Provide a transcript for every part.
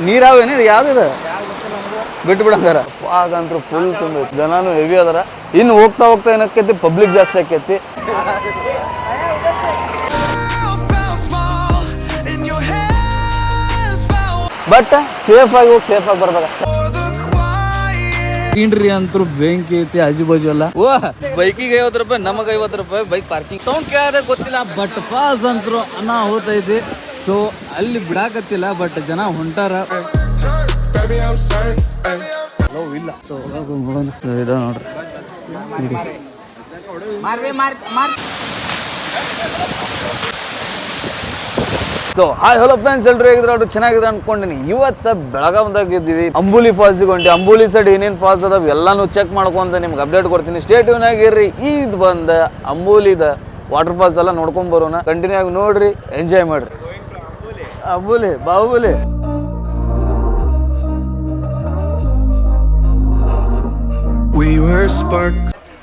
ನೀರಾವೇನೆ ಯಾವ್ದಿದೆ ಬಿಟ್ಟು ಬಿಡಂಗಾರ ಆಗಂತೂ ಫುಲ್ ತುಂಬ ಜನನು ಹೆವಿ ಅದಾರ. ಇನ್ನು ಹೋಗ್ತಾ ಹೋಗ್ತಾ ಏನಕ್ಕೈತಿ ಪಬ್ಲಿಕ್ ಜಾಸ್ತಿ ಆಕೈತಿ. ಬಟ್ ಸೇಫ್ ಆಗಿ ಹೋಗಿ ಸೇಫ್ ಆಗಿ ಬರ್ಬೇಕಷ್ಟೇ. ಇಂಡ್ರಿ ಅಂತೂ ಬೆಂಕಿ ಐತಿ ಆಜು ಬಾಜು ಎಲ್ಲ. ಬೈಕಿಗೆ 50 ರೂಪಾಯಿ, ನಮಗೆ 50 ರೂಪಾಯಿ ಬೈಕ್ ಪಾರ್ಕಿಂಗ್. ಸೌಂಡ್ ಕೇಳೋದೇ ಗೊತ್ತಿಲ್ಲ. ಬಟ್ ಪಾಸ್ ಅಂತೂ ಅನಾಹುತ ಐತಿ. ಸೊ ಅಲ್ಲಿ ಬಿಡಾಕತ್ತಿಲ್ಲ, ಬಟ್ ಜನ ಹೊಂಟಾರ. ಇಲ್ಲ ಸೊ ಇದ ನೋಡ್ರಿ. ಸೊ ಹಾಯ್ ಹಲೋ ಫ್ರೆಂಡ್ಸ್, ಎಲ್ರು ಹೇಗಿದ್ರೆ ಅವ್ರು ಚೆನ್ನಾಗಿದ್ರೆ ಅನ್ಕೊಂಡಿನಿ. ಇವತ್ತು ಬೆಳಗಾವಿದಾಗ ಇದ್ದೀವಿ, ಅಂಬೂಲಿ ಫಾಲ್ಸಿಗೆ ಹೊಂಟಿ. ಅಂಬೂಲಿ ಸೈಡ್ ಏನೇನು ಫಾಲ್ಸ್ ಅದಾವ ಎಲ್ಲಾನು ಚೆಕ್ ಮಾಡ್ಕೊಂತ ನಿಮ್ಗೆ ಅಪ್ಡೇಟ್ ಕೊಡ್ತೀನಿ. ಸ್ಟೇಟ್ ಆಗಿರ್ರಿ. ಇದು ಬಂದ ಅಂಬೂಲಿದ ವಾಟರ್ ಫಾಲ್ಸ್ ಎಲ್ಲ ನೋಡ್ಕೊಂಡ್ ಬರೋಣ. ಕಂಟಿನ್ಯೂ ಆಗಿ ನೋಡ್ರಿ, ಎಂಜಾಯ್ ಮಾಡ್ರಿ. ಅಂಬೂಲಿ ಬಾಹುಬಲಿ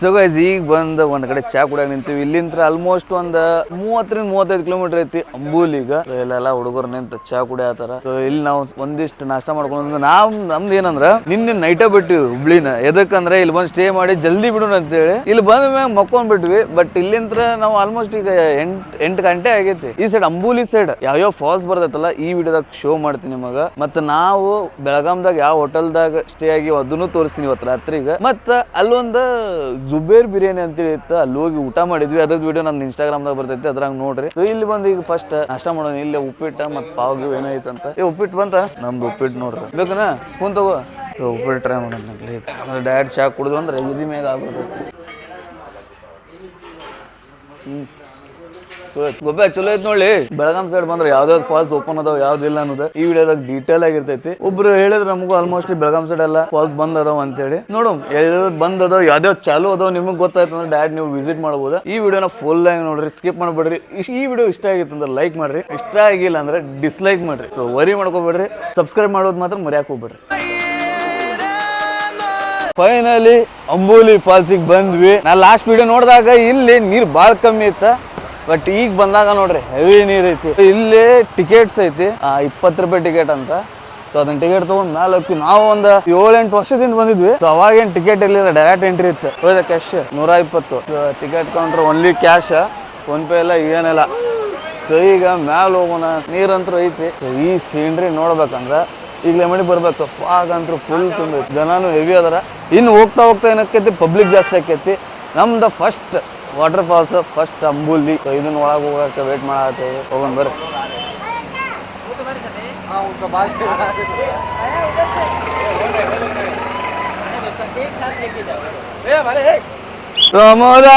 ಸೊ ಗೈಸ್, ಈಗ ಬಂದು ಒಂದ್ ಕಡೆ ಚಾ ಕುಡಿಯಾಗ ನಿಂತೀವಿ. ಇಲ್ಲಿಂತ್ರ ಆಲ್ಮೋಸ್ಟ್ ಒಂದ್ 30-35 ಕಿಲೋಮೀಟರ್ ಐತಿ ಅಂಬೂಲಿಗ. ಇಲ್ಲೆಲ್ಲ ಹುಡುಗರು ನಿಂತ ಚಾ ಕುಡಿಯತ್ತಾರ. ಇಲ್ಲಿ ನಾವು ಒಂದಿಷ್ಟು ನಾಷ್ಟ ಮಾಡ್ಕೊಂಡು ನಮ್ದು ಏನಂದ್ರ ನಿನ್ನೆ ನೈಟ ಬಿಟ್ಟಿವಿ ಹುಬ್ಳಿನ. ಎದಕ್ಕಂದ್ರೆ ಇಲ್ಲಿ ಬಂದು ಸ್ಟೇ ಮಾಡಿ ಜಲ್ದಿ ಬಿಡೋಣ ಅಂತೇಳಿ ಇಲ್ಲಿ ಬಂದ ಮ್ಯಾಗ ಮಕ್ಕೊಂಡ್ ಬಿಟ್ವಿ. ಬಟ್ ಇಲ್ಲಿಂತ್ರ ನಾವು ಆಲ್ಮೋಸ್ಟ್ ಈಗ 8 ಗಂಟೆ ಆಗೈತಿ. ಈ ಸೈಡ್ ಅಂಬೂಲಿ ಸೈಡ್ ಯಾವ್ಯಾವ ಫಾಲ್ಸ್ ಬರ್ತೈತಲ್ಲ ಈ ವಿಡಿಯೋದಾಗ ಶೋ ಮಾಡ್ತೀನಿ ನಿಮಗ. ಮತ್ತ ನಾವು ಬೆಳಗಾಂದಾಗ ಯಾವ ಹೋಟೆಲ್ದಾಗ ಸ್ಟೇ ಆಗಿ ಅದನ್ನು ತೋರಿಸ್ತೀನಿ ಇವತ್ತು ರಾತ್ರಿಗ. ಮತ್ತ ಅಲ್ಲೊಂದು ಜುಬೇರ್ ಬಿರಿಯಾನಿ ಅಂತೇಳಿ ಇತ್ತು, ಅಲ್ಲಿ ಹೋಗಿ ಊಟ ಮಾಡಿದ್ವಿ. ಅದ್ರದ್ದು ವಿಡಿಯೋ ನನ್ನ ಇನ್ಸ್ಟಾಗ್ರಾಮ್ದಾಗ ಬರ್ತೈತಿ, ಅದ್ರಾಗ ನೋಡ್ರಿ. ಸೊ ಇಲ್ಲಿ ಬಂದು ಈಗ ಫಸ್ಟ್ ನಾಷ್ಟ ಮಾಡೋಣ. ಇಲ್ಲಿ ಉಪ್ಪಿಟ್ಟು ಮತ್ತು ಪಾವ್ ಏನೈತಂತ. ಉಪ್ಪಿಟ್ಟು ಬಂತ, ನಮ್ದು ಉಪ್ಪಿಟ್ಟು ನೋಡ್ರಿ. ಬೇಕನ ಸ್ಪೂನ್ ತಗೋ. ಸೊ ಉಪ್ಪಿಟ್ಟು ಟ್ರೈ ಮಾಡೋಣ. ಡೈರೆಕ್ಟ್ ಚಾ ಕುಡಿದು ಅಂದ್ರೆ ಇದಿ ಮೇಗ ಆಗ್ಬಿಡ್ತೈತಿ. ಗೊಬ್ಬೆ ಚಲೋ ಐತ್ ನೋಡಿ. ಬೆಳಗಾಂ ಸೈಡ್ ಬಂದ್ರೆ ಯಾವ್ದಾವ್ದು ಫಾಲ್ಸ್ ಓಪನ್ ಅದಾವ ಯಾವ್ದಿಲ್ಲ ಅನ್ನೋದು ಈ ವಿಡಿಯೋದಾಗ ಡೀಟೇಲ್ ಆಗಿರ್ತೈತಿ. ಒಬ್ರು ಹೇಳಿದ್ರೆ ನಮಗೂ ಆಲ್ಮೋಸ್ಟ್ ಬೆಳಗಾಂ ಸೈಡ್ ಎಲ್ಲ ಫಾಲ್ಸ್ ಬಂದ್ ಅದಾವ ಅಂತೇಳಿ. ನೋಡು ಯಾವ್ಯಾವ್ದು ಬಂದ್ ಅದಾವ, ಯಾವ್ದಾವ್ ಚಾಲು ಅದಾವ ನಿಮಗ್ ಗೊತ್ತಾಯ್ತು ಅಂದ್ರೆ ಡೈರೆಕ್ಟ್ ನೀವು ವಿಸಿಟ್ ಮಾಡಬಹುದು. ಈ ವಿಡಿಯೋನ ಫುಲ್ ಆಗಿ ನೋಡ್ರಿ, ಸ್ಕಿಪ್ ಮಾಡ್ಬೇಡ್ರಿ. ಈ ವಿಡಿಯೋ ಇಷ್ಟ ಆಗಿತ್ತು ಅಂದ್ರೆ ಲೈಕ್ ಮಾಡ್ರಿ, ಇಷ್ಟ ಆಗಿಲ್ಲ ಅಂದ್ರೆ ಡಿಸ್ಲೈಕ್ ಮಾಡ್ರಿ. ಸೊ ವರಿ ಮಾಡ್ಕೋಬೇಡ್ರಿ, ಸಬ್ಸ್ಕ್ರೈಬ್ ಮಾಡೋದು ಮಾತ್ರ ಮರ್ಯಾಕ್ ಹೋಗ್ಬೇಡ್ರಿ. ಫೈನಲಿ ಅಂಬೂಲಿ ಫಾಲ್ಸಿಗೆ ಬಂದ್ವಿ. ನಾ ಲಾಸ್ಟ್ ವಿಡಿಯೋ ನೋಡಿದಾಗ ಇಲ್ಲಿ ನೀರ್ ಬಾಳ್ ಕಮ್ಮಿ ಇತ್ತ, ಬಟ್ ಈಗ ಬಂದಾಗ ನೋಡ್ರಿ ಹೆವಿ ನೀರ್ ಐತಿ. ಇಲ್ಲಿ ಟಿಕೆಟ್ಸ್ ಐತಿ 20 ರೂಪಾಯಿ ಟಿಕೆಟ್ ಅಂತ. ಸೊ ಅದನ್ನ ಟಿಕೆಟ್ ತಗೊಂಡ್ ಮ್ಯಾಲ ಹೋಗ್ತೀವಿ. ನಾವು ಒಂದು 7-8 ವರ್ಷದಿಂದ ಬಂದಿದ್ವಿ. ಸೊ ಅವಾಗೇನ್ ಟಿಕೆಟ್ ಇರ್ಲಿಲ್ಲ, ಡೈರೆಕ್ಟ್ ಎಂಟ್ರಿ ಇತ್ತು. ಹೋದ cash 120 ticket counter, only cash, phone pay ಎಲ್ಲ ಏನಿಲ್ಲ. ಸೊ ಈಗ ಮ್ಯಾಲ ಹೋಗೋಣ. ನೀರಂತೂ ಐತಿ. ಈ ಸೀನ್ರಿ ನೋಡ್ಬೇಕಂದ್ರ ಈಗಲೇ ಮಾಡಿ ಬರ್ಬೇಕು. ಆಗಂತೂ ಫುಲ್ ತುಂಬ ಜನನು ಹೆವಿ ಅದಾರ. ಇನ್ನು ಹೋಗ್ತಾ ಹೋಗ್ತಾ ಏನಕ್ಕೈತಿ ಪಬ್ಲಿಕ್ ಜಾಸ್ತಿ ಆಕೈತಿ. ನಮ್ದು ಫಸ್ಟ್ ವಾಟರ್ ಫಾಲ್ಸ್ ಫಸ್ಟ್ ಅಂಬೂಲಿ. ಇದನ್ನ ಒಳಗೆ ಹೋಗಕ್ಕೆ ವೇಟ್ ಮಾಡತ್ತೇವೆ. ಹೋಗೋಣ ಬರ್ರಿ. ಪ್ರಮೋದ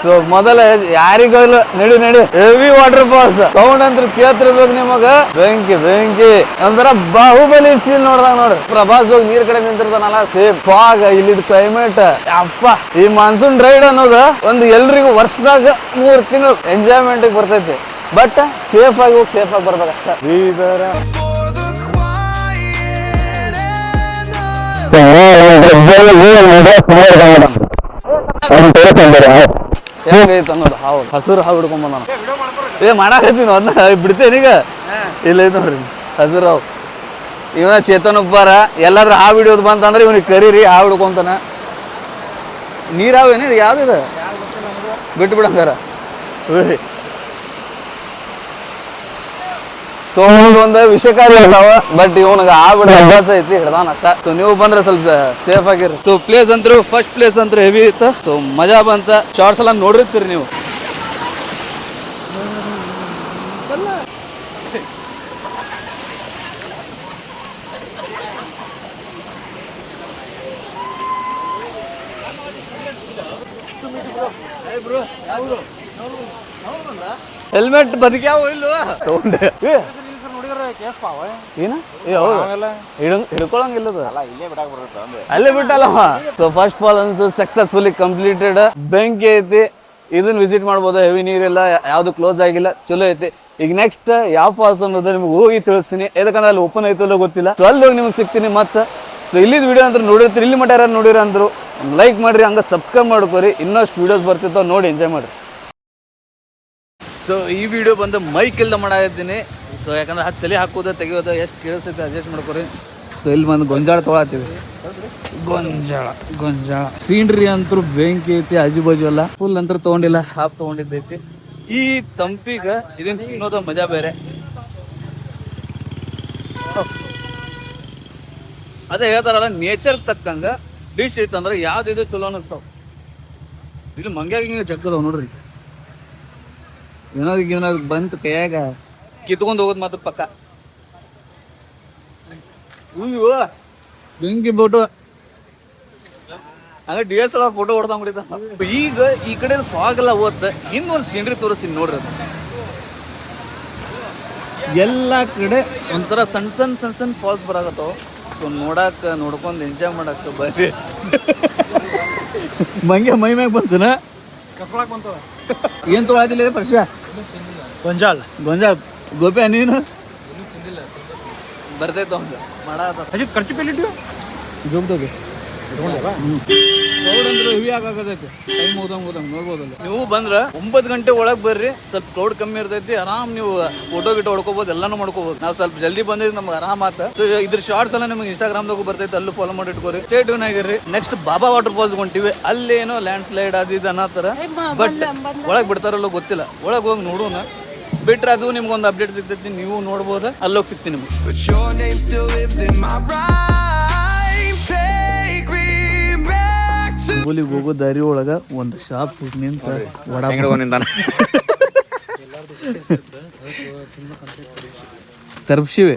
ಸೊ ಮೊದಲ ಯಾರಿಗಲ್ಲ ನಡಿ ಹೆವಿ ವಾಟರ್ ಫಾಲ್ಸ್ ಸೌಂಡ್ ಅಂತ ಕೇಳ್ತಿರ್ಬೇಕು ನಿಮಗ. ಬೆಂಕಿ ಬೆಂಕಿ ಅಂದ್ರ ಬಾಹುಬಲಿ ಸೀನ್ ನೋಡ್ದಾಗ ನೋಡ್ರಿ. ಪ್ರಭಾಸ್ ಹೋಗಿ ನೀರ್ ಕಡೆ ನಿಂತಿರ್ತಾನಲ್ಲ ಸೇಮ್ ಫಾಗ್. ಇಲ್ಲಿದ್ ಕ್ಲೈಮೇಟ್ ಅಪ್ಪ, ಈ ಮಾನ್ಸೂನ್ ರೈಡ್ ಅನ್ನೋದು ಒಂದು ಎಲ್ರಿಗೂ ವರ್ಷದಾಗ 3 ತಿಂಗಳು ಎಂಜಾಯ್ಮೆಂಟ್ ಬರ್ತೈತಿ. ಬಟ್ ಸೇಫ್ ಆಗಿ ಹೋಗಿ ಸೇಫ್ ಆಗಿ ಬರ್ಬೇಕಷ್ಟ. ಹೆಂಗೈತೆ ಅನ್ನೋದು ಹಾವು, ಹಸುರು ಹಾವು ಹಿಡ್ಕೊಂಡ್ ಬಂದ ಮಾಡಾಕತ್ತೀನಿ. ಅದನ್ನ ಬಿಡ್ತೇನೆ ಈಗ. ಇಲ್ಲ ಐತೆ ನೋಡ್ರಿ ಹಸುರು ಹಾವು. ಇವನ ಚೇತನ್ ಉಪ್ಪಾರ ಎಲ್ಲಾದ್ರೂ ಹಾವು ಹಿಡಿಯೋದು ಬಂತಂದ್ರೆ ಇವನಿಗೆ ಕರೀರಿ, ಹಾವು ಹಿಡ್ಕೊಂತಾನ. ನೀರಾವೇನೆ ಯಾವ್ದಿದೆ ಬಿಟ್ಟು ಬಿಡಂಗಾರ. ಸೊ ಒಂದು ವಿಷಕಾರಿ ಇರ್ತಾವ, ಬಟ್ ಇವನಿಗೆ ಆಗ್ಬಿಡ ಅಭ್ಯಾಸ ಐತಿ, ಹಿಡ್ದಾನ ಅಷ್ಟ. ಸೊ ನೀವು ಬಂದ್ರೆ ಸ್ವಲ್ಪ ಸೇಫ್ ಆಗಿರಿ. ಸೊ ಪ್ಲೇಸ್ ಅಂತೂ ಫಸ್ಟ್ ಪ್ಲೇಸ್ ಅಂತೂ ಹೆವಿ ಇತ್ತು. ಸೊ ಮಜಾ ಬಂತ. ಶಾರ್ಟ್ಸ್ ಎಲ್ಲ ನೋಡಿರ್ತೀರಿ ನೀವು. ಹೆಲ್ಮೆಟ್ ಬದುಕ್ಯಾವ ಇಲ್ವಾ ತಗೊಂಡೆ. ಹಿಡ್ಕೊಳಂಗಿಲ್ಲ, ಅಲ್ಲೇ ಬಿಟ್ಟಲ್ಲಮ್ಮ. So first falls successfully completed. ಬೆಂಕಿ ಐತಿ, ಇದನ್ನ ವಿಸಿಟ್ ಮಾಡ್ಬೋದು. ಹೆವಿ ನೀರಿಲ್ಲ, ಯಾವ್ದು ಕ್ಲೋಸ್ ಆಗಿಲ್ಲ, ಚಲೋ ಐತಿ. ಈಗ ನೆಕ್ಸ್ಟ್ ಯಾವ ಫಾಲ್ಸ್ ಅನ್ನೋದು ನಿಮ್ಗೆ ಹೋಗಿ ತಿಳಿಸ್ತೀನಿ. ಯಾಕಂದ್ರೆ ಅಲ್ಲಿ ಓಪನ್ ಐತಲ್ಲ ಗೊತ್ತಿಲ್ಲ. ಸೊ ಅಲ್ಲಿ ಹೋಗಿ ನಿಮ್ಗೆ ಸಿಗ್ತೀನಿ. ಮತ್ತೆ ಸೊ ಇಲ್ಲಿದ್ದು ವಿಡಿಯೋ ಅಂತ ನೋಡಿರ್ತೀರಿ, ಇಲ್ಲಿ ಮಟ್ಟ ಯಾರು ನೋಡಿರ ಅಂದರು ಲೈಕ್ ಮಾಡಿರಿ, ಹಂಗೆ ಸಬ್ಸ್ಕ್ರೈಬ್ ಮಾಡ್ಕೋರಿ, ಇನ್ನಷ್ಟು ವೀಡಿಯೋಸ್ ಬರ್ತಿರ್ತಾವೆ ನೋಡಿ ಎಂಜಾಯ್ ಮಾಡಿರಿ. ಸೊ ಈ ವಿಡಿಯೋ ಬಂದು ಮೈಕ್ ಇಲ್ದ ಮಾಡಾಕತ್ತೀನಿ. ಸೊ ಯಾಕಂದ್ರೆ ಅದು ಸಲಿ ಹಾಕೋದು ತೆಗಿಯೋದು ಎಷ್ಟು ಕೇಳಿಸ್ತೈತೆ ಅಡ್ಜಸ್ಟ್ ಮಾಡ್ಕೊರಿ. ಸೊ ಇಲ್ಲಿ ಬಂದು ಗೊಂಜಾಳ ತೊಗೊಳತ್ತೀವಿ. ಗೊಂಜಾಳ ಸೀನ್ರಿ ಅಂತೂ ಬೆಂಕಿ ಐತಿ, ಆಜು ಬಾಜು ಎಲ್ಲ ಫುಲ್ ಅಂತೂ ತೊಗೊಂಡಿಲ್ಲ, ಹಾಫ್ ತೊಗೊಂಡಿದ್ದೈತಿ. ಈ ತಂಪಿಗ ಇದನ್ನ ತಿನ್ನೋದು ಮಜಾ ಬೇರೆ. ಅದೇ ಹೇಳ್ತಾರಲ್ಲ, ನೇಚರ್ ತಕ್ಕಂಗ ಡಿಶ್ ಐತಂದ್ರೆ ಯಾವ್ದಿದು ಚಲೋ ಅನಿಸ್ತಾವ. ಇಲ್ಲಿ ಮಂಗ್ಯಾಗ ಹಿಂಗೆ ಜಗ್ಗದವ್ ನೋಡ್ರಿ, ಏನಾದ್ರು ಬಂತು ಕೈಯಾಗ ಕಿತ್ಕೊಂಡು ಹೋಗೋದು ಮಾತ್ರ ಪಕ್ಕ. ಇವು ಬೆಂಕಿ ಬೋಟು ಹಂಗ DSLR ಫೋಟೋ ಹೊಡ್ದಂಗ್ ಬಿಡಿತ. ಈಗ ಈ ಕಡೆ ಫಾಗ್ ಎಲ್ಲ ಓದ್ತ ಇನ್ನೊಂದು ಸೀನ್ರಿ ತೋರಿಸ್ತೀನಿ ನೋಡ್ರಿ. ಅದು ಎಲ್ಲ ಕಡೆ ಒಂಥರ ಸಣ್ಣ ಸಣ್ಣ ಫಾಲ್ಸ್ ಬರಾಕತ್ತಾವ. ನೋಡ್ಕೊಂಡು ಎಂಜಾಯ್ ಮಾಡಕ್ಕೆ ಬರ್ರಿ. ಮಂಗೆ ಮೈ ಮ್ಯಾಗ ಬಂತನ ಕಸ್ಕೊಳಕ್ ಬಂತವ. ಏನು ತೊಗೊಳತಿಲ್ಲ ಪರ್ಷ? ಗೊಂಜಾಳ ಗೋಪಿ ನೀನು ಬರ್ತೈತ ಒಂದು ಅಜಿತ್ ಖರ್ಚು ಪೇಲಿಟ್ಟು ಜೋಗ್ದೋಗಿ ಕ್ಲೌಡ್ ಹೆವಿ ಆಗಾಕತೈತಿ. ಟೈಮ್ ಹೋದಂಗೆ ನೋಡ್ಬೋದಲ್ಲ. ನೀವು ಬಂದ್ರೆ 9 ಗಂಟೆ ಒಳಗೆ ಬರ್ರಿ, ಸ್ವಲ್ಪ ಕ್ಲೌಡ್ ಕಮ್ಮಿ ಇರ್ತೈತಿ. ಆರಾಮ್ ನೀವು ಫೋಟೋ ಗಿಟೋ ಹೊಡ್ಕೋಬಹುದು, ಎಲ್ಲಾನು ಮಾಡ್ಕೋಬಹುದು. ನಾವು ಸ್ವಲ್ಪ ಜಲ್ದಿ ಬಂದಿದ್ದು ನಮ್ಗೆ ಆರಾಮ್ ಆತ. ಇದ್ರ ಶಾರ್ಟ್ಸ್ ಎಲ್ಲ ನಿಮ್ಗೆ ಇನ್ಸ್ಟಾಗ್ರಾಮ್ದಾಗೂ ಬರ್ತೈತಿ, ಅಲ್ಲೂ ಫಾಲೋ ಮಾಡಿ ಇಟ್ಕೋರಿ. ಸ್ಟೇ ಟ್ಯೂನ್ ಆಗಿರ್ರಿ. ನೆಕ್ಸ್ಟ್ ಬಾಬಾ ವಾಟರ್ ಫಾಲ್ಸ್ ಹೊಂಟಿವಿ. ಅಲ್ಲೇನೋ ಲ್ಯಾಂಡ್ ಸ್ಲೈಡ್ ಅದು ಇದು ಅನ್ನತ್ತಾರ, ಬಟ್ ಒಳಗೆ ಬಿಡ್ತಾರಲ್ಲೋ ಗೊತ್ತಿಲ್ಲ. ಒಳಗೆ ಹೋಗಿ ನೋಡೋಣ. ಬಿಟ್ರೆ ಅದು ನಿಮ್ಗೊಂದು ಅಪ್ಡೇಟ್ ಸಿಗ್ತೈತಿ, ನೀವು ನೋಡ್ಬೋದು. ಅಲ್ಲೋಗಿ ಸಿಗ್ತೀನಿ ನಿಮ್ಗೆ. ಅಂಬೋಲಿಗೆ ಹೋಗೋ ದಾರಿ ಒಳಗ ಒಂದು ಶಾಪ್ ನಿಂತ ವಡಾ ತರ್ಪಿಸಿವೆ.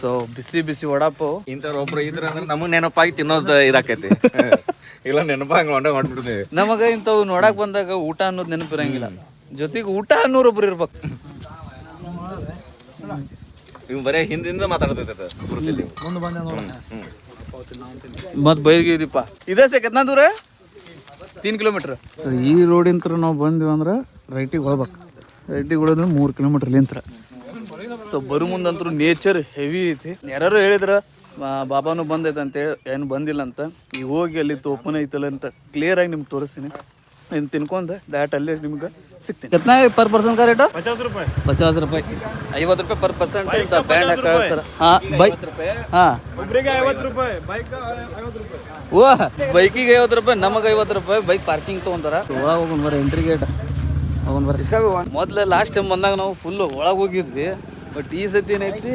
ಸೊ ಬಿಸಿ ವಡಾಪಾವ್ ಇಂಥವ್ರೊಬ್ರು ಇದ್ರ ಅಂದ್ರೆ ನಮಗ್ ನೆನಪಾಗಿ ತಿನ್ನೋದು ಇದಾಕೈತಿ. ಇಲ್ಲ ನೆನಪಾಗಿ ಮಾಡ್ಬಿಡ್ತೀವಿ. ನಮಗ ಇಂಥವು ನೋಡಕ್ ಬಂದಾಗ ಊಟ ಅನ್ನೋದು ನೆನಪಿರಂಗಿಲ್ಲ, ಜೊತೆಗೆ ಊಟ ಅನ್ನೋರೊಬ್ರು ಇರ್ಬೇಕು. ಇವ್ ಬರೇ ಹಿಂದಿಂದ ಮಾತಾಡ್ತೈತೆ. ಮತ್ ಬೈಗಿರಿಪ್ಪ ಇದೇ ಕೆತ್ನಾ ದೂರ 3 ಕಿಲೋಮೀಟರ್. ಈ ರೋಡಿಂತ್ರ ನಾವು ಬಂದ್ವಿ ಅಂದ್ರೆ ರೈಟಿಗೆ ಹೋಗ್ಬೇಕು. ರೈಟಿಗೆ ಹೊಡೋದ್ರೆ 3 ಕಿಲೋಮೀಟರ್ ಲಿಂತ್ರ. ಸೊ ಬರೋ ಮುಂದಂತರೂ ನೇಚರ್ ಹೆವಿ ಐತಿ. ಯಾರು ಹೇಳಿದ್ರ ಬಾಬಾನು ಬಂದೈತೆ ಅಂತೇಳಿ, ಏನು ಬಂದಿಲ್ಲ ಅಂತ. ಈಗ ಹೋಗಿ ಅಲ್ಲಿ ಓಪನ್ ಐತಲ್ಲ ಅಂತ ಕ್ಲಿಯರ್ ಆಗಿ ನಿಮ್ಗೆ ತೋರಿಸ್ತೀನಿ. ನೀನು ತಿನ್ಕೊಂಡು ಡೈರೆಕ್ಟ್ ಅಲ್ಲೇ ನಿಮ್ಗೆ ಸಿಗ್ತೀನಿ. कितना पर पर्सन का रेट? 50 रुपये. 50 रुपये 50 रुपये पर पर्सन ಅಂತ ಬ್ಯಾಂಡ್ ಹಾಕಾರ ಸರ್. ಹಾಂ ಬೈಕ್ ಹಾಂ ಒಬ್ಬರಿಗೆ 50 ರೂಪಾಯಿ, ಬೈಕ್ 50 ರೂಪಾಯಿ. ಓ ಬೈಕಿಗೆ 50 ರೂಪಾಯಿ, ನಮಗೆ 50 ರೂಪಾಯಿ. ಬೈಕ್ ಪಾರ್ಕಿಂಗ್ ತೊಗೊಂತಾರ. ಒಳಗೆ ಹೋಗೋಣ ಬರ್ರಿ, ಎಂಟ್ರಿ ಗೇಟ್ ಹೋಗೋಣ ಬರ್ರಿ. ಮೊದಲು ಲಾಸ್ಟ್ ಟೈಮ್ ಬಂದಾಗ ನಾವು ಫುಲ್ ಒಳಗೆ ಹೋಗಿದ್ವಿ. ಬಟ್ ಈ ಸತಿ ಏನೈತಿ,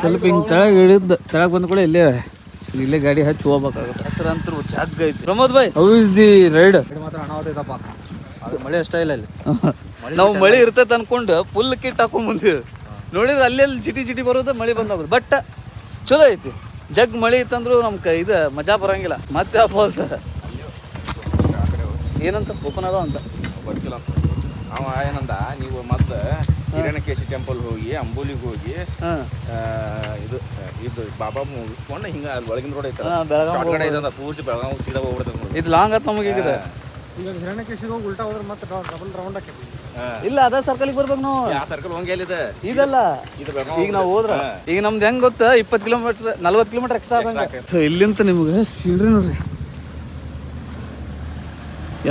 ಸ್ವಲ್ಪ ಹಿಂಗೆ ತೆಳಗೆ ಇಳಿದು ತೆಳಗೆ ಬಂದ ಕೂಡ ಇಲ್ಲೇ ಗಾಡಿ ಹಚ್ಚಿ ಹೋಗ್ಬೇಕಾಗುತ್ತೆ. ಹೆಸರಂತರೂ ಜಾಗ ಐತಿ. ಪ್ರಮೋದ್ ಭಾಯ್, ಹೌ ಇಸ್ ದಿ ರೈಡ್? ಮಾತ್ರ ಅನಾಹುತೈತಪ್ಪ, ಅದು ಮಳೆ ಅಷ್ಟೇ ಇಲ್ಲ ಇಲ್ಲಿ. ನಾವು ಮಳೆ ಇರ್ತೈತೆ ಅನ್ಕೊಂಡು ಫುಲ್ ಕಿಟ್ ಹಾಕೊಂಡ್ ಬಂದಿವಿ. ನೋಡಿದ್ರೆ ಅಲ್ಲೆಲ್ಲಿ ಜಿಟಿ ಬರೋದು, ಮಳೆ ಬಂದೋಗೋದು. ಬಟ್ ಚಲೋ ಐತಿ. ಜಗ್ ಮಳೆ ಇತ್ತಂದ್ರು ನಮ್ಗೆ ಇದು ಮಜಾ ಬರಂಗಿಲ್ಲ. ಮತ್ತೆ ಆ ಫಾಲ್ಸ್ ಏನಂತ ಓಪನ್ ಅದ ಅಂತ ಗೊತ್ತಿಲ್ಲ. ಅವ ಏನಂದ, ನೀವು ಮತ್ತೆ ಹಿರಣ್ಯಕೇಶಿ ಟೆಂಪಲ್ ಹೋಗಿ ಅಂಬೋಲಿಗೆ ಹೋಗಿ ಇದು ಬಾಬಾ ಮುಗಿಸ್ಕೊಂಡು ಹಿಂಗ ಅಲ್ಲಿ ಒಳಗಿನ ರೋಡ್ ಐತಲ್ಲ, ಶಾರ್ಟ್ಕಟ್ ಐತಂದ, ಪೂರ್ತಿ ಬೆಳಗಾವ್ ಸೀದಾ ಹೋಗ್ಬಿಡ್ತದೆ. ಇದು ಲಾಂಗ್ ಆತ್ ನಮಗೆ. ಈಗ ಹಿರಣ್ಯಕೇಶಿಗೆ ಹೋಗಿ ಉಲ್ಟಾ ಹೋದ್ರೆ ಮತ್ತೆ ಡಬಲ್ ರೌಂಡ್ ಹಾಕಿ. ಇಲ್ಲ, ಅದ ಸರ್ಕಲ್ಗೆ ಬರ್ಬೇಕು ನಾವು. ಆ ಸರ್ಕಲ್ ಹೋಗಿ ಎಲ್ಲಿದೆ ಇದಲ್ಲ. ಈಗ ನಾವು ಹೋದ್ರ ಈಗ ನಮ್ದು ಹೆಂಗ್ ಗೊತ್ತಾ, 20 ಕಿಲೋಮೀಟರ್ 40 ಕಿಲೋಮೀಟರ್ ಎಕ್ಸ್ಟ್ರಾ ಆಗಂಗ. ಸೊ ಇಲ್ಲಿಂತ ನಿಮ್ಗೆ ಸೀನ್ರಿ ನೋಡ್ರಿ,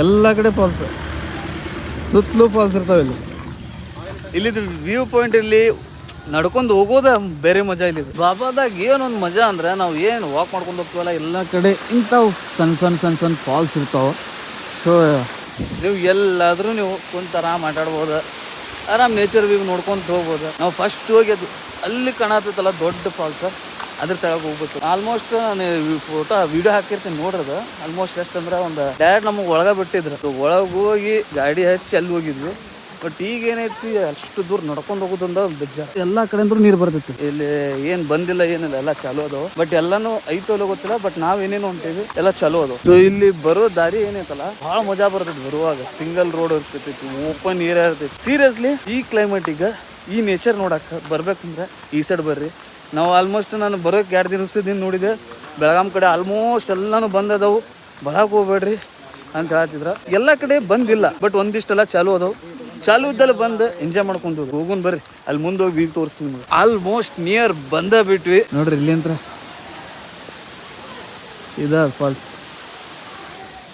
ಎಲ್ಲ ಕಡೆ ಫಾಲ್ಸ್, ಸುತ್ತಲೂ ಫಾಲ್ಸ್ ಇರ್ತಾವೆ. ಇಲ್ಲಿದ್ದು ವ್ಯೂ ಪಾಯಿಂಟ್ ಇಲ್ಲಿ ನಡ್ಕೊಂಡು ಹೋಗೋದ ಬೇರೆ ಮಜಾ. ಇಲ್ಲಿ ಬಾಬಾದಾಗ ಏನೊಂದು ಮಜಾ ಅಂದ್ರೆ, ನಾವು ಏನು ವಾಕ್ ಮಾಡ್ಕೊಂಡು ಹೋಗ್ತೀವಲ್ಲ, ಎಲ್ಲ ಕಡೆ ಇಂಥವು ಸಣ್ಣ ಫಾಲ್ಸ್ ಇರ್ತಾವೆ. ಸೊ ನೀವು ಎಲ್ಲಾದರೂ ನೀವು ಕುಂತ ಆರಾಮ್ ಆಟಾಡ್ಬೋದು, ಆರಾಮ್ ನೇಚರ್ ವ್ಯೂ ನೋಡ್ಕೊಂತ ಹೋಗ್ಬೋದು. ನಾವು ಫಸ್ಟ್ ಹೋಗಿ ಅದು ಅಲ್ಲಿ ಕಾಣತ್ತಲ್ಲ ದೊಡ್ಡ ಫಾಲ್ಸ್, ಅದ್ರ ತೆಳಗೆ ಹೋಗ್ಬೇಕು. ಆಲ್ಮೋಸ್ಟ್ ನಾನು ಫೋಟೋ ವಿಡಿಯೋ ಹಾಕಿರ್ತೀನಿ ನೋಡ್ರದ. ಆಲ್ಮೋಸ್ಟ್ ಎಷ್ಟಂದ್ರೆ ಒಂದು ಡೈರೆಕ್ಟ್ ನಮಗೆ ಒಳಗೆ ಬಿಟ್ಟಿದ್ರು. ಒಳಗೆ ಹೋಗಿ ಗಾಡಿ ಹಚ್ಚಿ ಅಲ್ಲಿ ಹೋಗಿದ್ವಿ. ಬಟ್ ಈಗ ಏನೈತಿ, ಅಷ್ಟು ದೂರ ನಡ್ಕೊಂಡು ಹೋಗೋದ್ರಿಂದ ಬೆಜ್ಜ. ಎಲ್ಲ ಕಡೆಂದ್ರೂ ನೀರು ಬರ್ತೈತಿ. ಇಲ್ಲಿ ಏನು ಬಂದಿಲ್ಲ ಏನಿಲ್ಲ, ಎಲ್ಲ ಚಾಲೂ ಅದಾವ. ಬಟ್ ಎಲ್ಲಾನು ಐತೋ ಗೊತ್ತಿಲ್ಲ. ಬಟ್ ನಾವೇನೇನು ಹೊಂಟೀವಿ ಎಲ್ಲ ಚಾಲೂ ಅದಾವ. ಸೊ ಇಲ್ಲಿ ಬರೋ ದಾರಿ ಏನೈತಲ್ಲ, ಭಾಳ ಮಜಾ ಬರ್ತೈತಿ ಬರುವಾಗ. ಸಿಂಗಲ್ ರೋಡ್ ಇರ್ತೈತಿ, ಓಪನ್ ಏರಿಯಾ ಇರ್ತೈತಿ. ಸೀರಿಯಸ್ಲಿ ಈ ಕ್ಲೈಮೇಟಿಗೆ ಈ ನೇಚರ್ ನೋಡಕ್ಕೆ ಬರ್ಬೇಕಂದ್ರೆ ಈ ಸೈಡ್ ಬರ್ರಿ. ನಾವು ಆಲ್ಮೋಸ್ಟ್ ನಾನು ಬರೋಕ್ಕೆ 2 ದಿವಸದಿಂದ ನೋಡಿದೆ. ಬೆಳಗಾಂ ಕಡೆ ಆಲ್ಮೋಸ್ಟ್ ಎಲ್ಲಾನು ಬಂದದವು, ಬರಕ್ಕೆ ಹೋಗ್ಬೇಡ್ರಿ ಅಂತ ಹೇಳ್ತಿದ್ರ. ಎಲ್ಲ ಕಡೆ ಬಂದಿಲ್ಲ, ಬಟ್ ಒಂದಿಷ್ಟೆಲ್ಲ ಚಾಲೂ ಅದಾವು. ಚಾಲು ಇದ್ದಲ್ಲ ಬಂದು ಎಂಜಾಯ್ ಮಾಡ್ಕೊಂಡು ಹೋಗೋಣ ಬರ್ರಿ. ಅಲ್ಲಿ ಮುಂದೆ ಹೋಗಿ ವ್ಯೂ ತೋರಿಸಿ ನಿಮ್ಗೆ. ಆಲ್ಮೋಸ್ಟ್ ನಿಯರ್ ಬಂದ ಬಿಟ್ವಿ ನೋಡ್ರಿ. ಇಲ್ಲಿ ಅಂತ ಇದ ಫಾಲ್ಸ್.